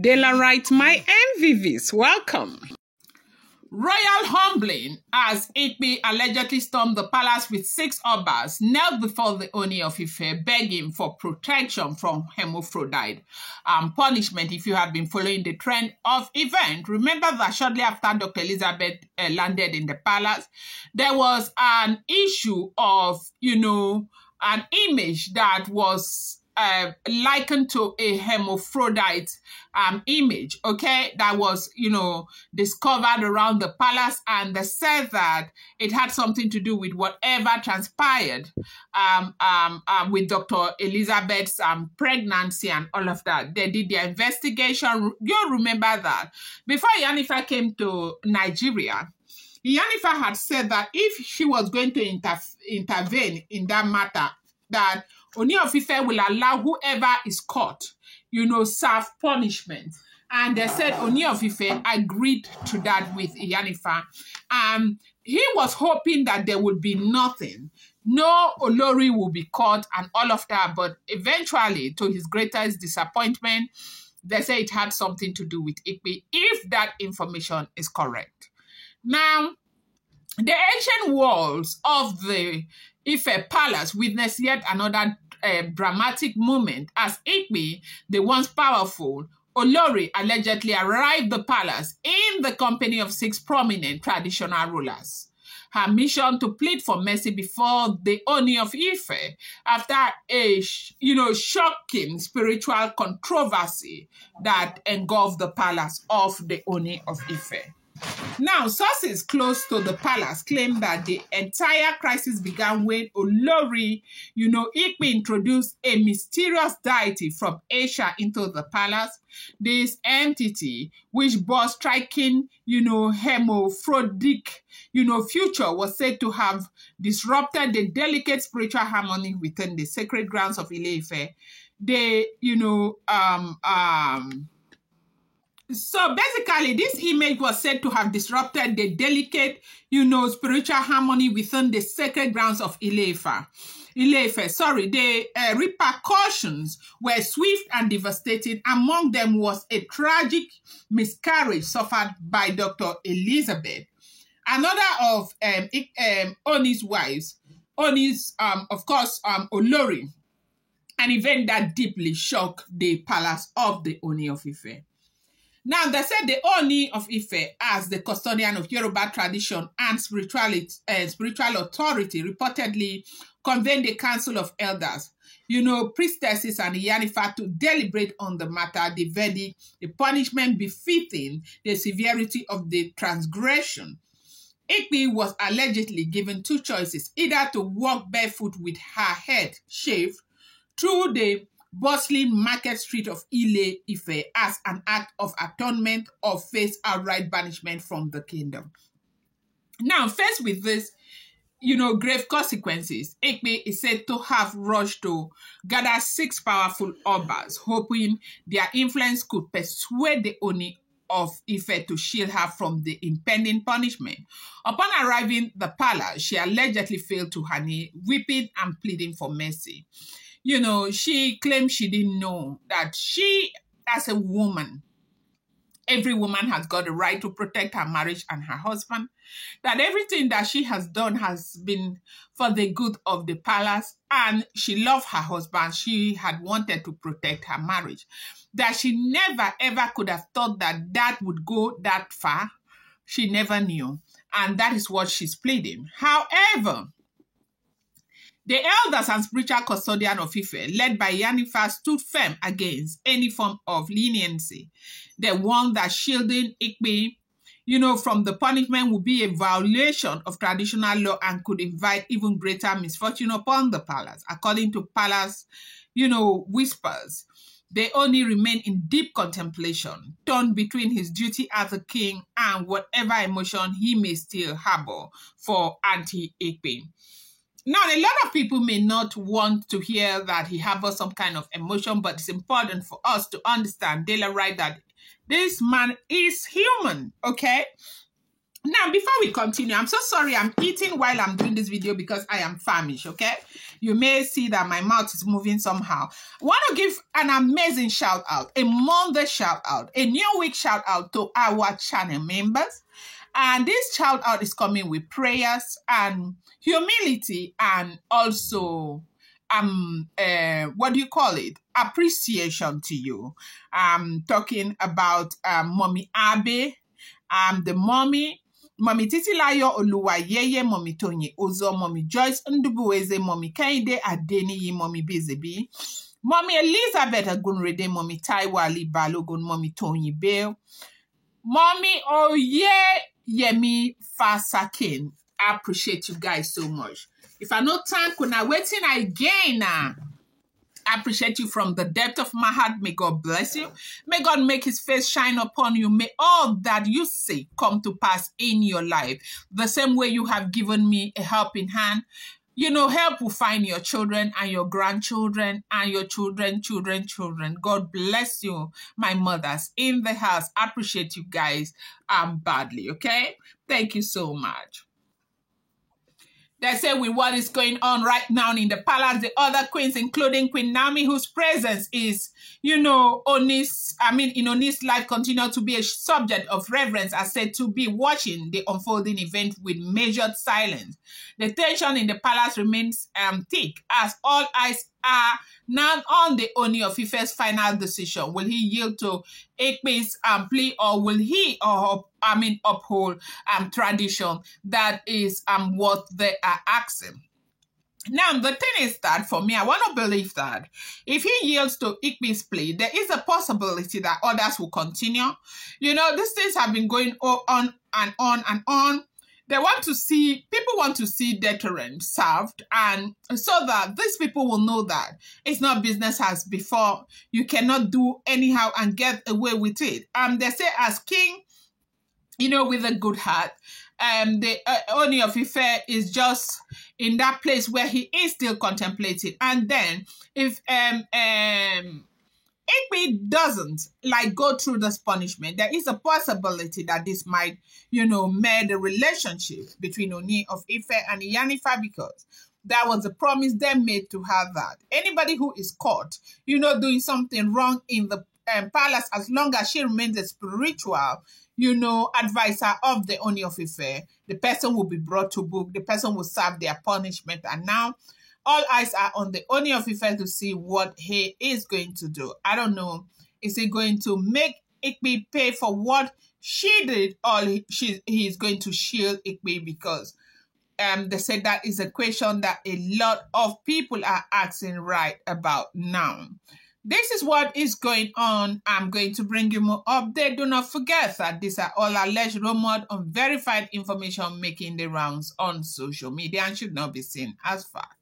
Daylight, my MVVs, welcome. Royal humbling as Igbi allegedly stormed the palace with 6 Obas, knelt before the Ooni of Ife, begging for protection from Hermaphrodite. Punishment, if you have been following the trend of event. Remember that shortly after Dr. Elizabeth landed in the palace, there was an issue of, an image that was likened to a hermaphrodite image, okay, that was, discovered around the palace, and they said that it had something to do with whatever transpired with Dr. Elizabeth's pregnancy and all of that. They did their investigation. You'll remember that before Yanifa came to Nigeria, Yanifa had said that if she was going to intervene in that matter, that Ooni of Ife will allow whoever is caught, serve punishment. And they said Ooni of Ife agreed to that with Yanifa. He was hoping that there would be nothing. No Olori will be caught and all of that. But eventually, to his greatest disappointment, they say it had something to do with Igbi, if that information is correct. Now, the ancient walls of the Ife Palace witnessed yet another dramatic moment as Igbi, the once powerful Olori, allegedly arrived the palace in the company of 6 prominent traditional rulers. Her mission to plead for mercy before the Ooni of Ife after a shocking spiritual controversy that engulfed the palace of the Ooni of Ife. Now, sources close to the palace claim that the entire crisis began when Olori, Igbi introduced a mysterious deity from Asia into the palace. This entity, which bore striking, hermaphrodite, future, was said to have disrupted the delicate spiritual harmony within the sacred grounds of Ile-Ife. So basically, this image was said to have disrupted the delicate, spiritual harmony within the sacred grounds of Ile-Ife. The repercussions were swift and devastating. Among them was a tragic miscarriage suffered by Dr. Elizabeth. Another of Ooni's wives, Olori, an event that deeply shocked the palace of the Ooni of Ife. Now, they said the Ooni of Ife, as the custodian of Yoruba tradition and spiritual authority, reportedly convened a council of elders, priestesses and Yanifa to deliberate on the matter, the verdict, the punishment befitting the severity of the transgression. Igbi was allegedly given 2 choices, either to walk barefoot with her head shaved through the bustling market street of Ile-Ife as an act of atonement or face outright banishment from the kingdom. Now, faced with this, grave consequences, Igbi is said to have rushed to gather 6 powerful Obas, hoping their influence could persuade the Ooni of Ife to shield her from the impending punishment. Upon arriving at the palace, she allegedly fell to her knee, weeping and pleading for mercy. She claimed she didn't know that she, as a woman, every woman has got the right to protect her marriage and her husband, that everything that she has done has been for the good of the palace, and she loved her husband. She had wanted to protect her marriage, that she never ever could have thought that that would go that far. She never knew, and that is what she's pleading. However, the elders and spiritual custodian of Ife, led by Yanifa, stood firm against any form of leniency. They warned that shielding Igbi, from the punishment would be a violation of traditional law and could invite even greater misfortune upon the palace. According to palace, whispers, they only remain in deep contemplation, torn between his duty as a king and whatever emotion he may still harbor for anti-Igbi. Now, a lot of people may not want to hear that he harbors some kind of emotion, but it's important for us to understand, that this man is human, okay? Now, before we continue, I'm so sorry I'm eating while I'm doing this video because I am famished, okay? You may see that my mouth is moving somehow. I want to give an amazing shout out, a Monday shout out, a new week shout out to our channel members. And this shout out is coming with prayers and humility and also what do you call it? Appreciation to you. I'm talking about Mommy Abe, the Mommy Titilayo Oluwayeye, Mommy Tony Ozo, Mommy Joyce Ndubueze, Mommy Kainde Adeniyi, Mommy Bizebi, Mommy Elizabeth Agunrede, Mommy Taiwa Ali Balogun, Mommy Tony Bale, Mommy Yemi Fasakin. I appreciate you guys so much. If I no thank kuna waiting again now. I appreciate you from the depth of my heart. May God bless you. May God make his face shine upon you. May all that you say come to pass in your life. The same way you have given me a helping hand. You know, help will find your children and your grandchildren and your children. God bless you, my mothers in the house. I appreciate you guys badly, okay? Thank you so much. They say with what is going on right now in the palace, the other queens, including Queen Naomi, whose presence is, you know, in Ooni's life, continue to be a subject of reverence, are said to be watching the unfolding event with measured silence. The tension in the palace remains thick as all eyes are now on the Ooni of Ife's final decision. Will he yield to Igbi's plea, or will he uphold tradition? That is what they are asking. Now, the thing is that for me, I want to believe that if he yields to Igbi's plea, there is a possibility that others will continue. You know, these things have been going on and on and on. People want to see deterrent served, and so that these people will know that it's not business as before. You cannot do anyhow and get away with it. They say as king, you know, with a good heart, the Ooni of Ife is just in that place where he is still contemplating. And then if Igbi doesn't go through this punishment, there is a possibility that this might, you know, mar the relationship between Ooni of Ife and Iyanifa, because that was a promise they made to her that anybody who is caught, you know, doing something wrong in the palace, as long as she remains a spiritual, you know, advisor of the Ooni of Ife, the person will be brought to book, the person will serve their punishment. And now all eyes are on the Ooni of Ife to see what he is going to do. I don't know. Is he going to make Igbi pay for what she did, or he is going to shield Igbi? Because they said that is a question that a lot of people are asking right about now. This is what is going on. I'm going to bring you more update. Do not forget that these are all alleged, rumored, unverified information making the rounds on social media and should not be seen as fact.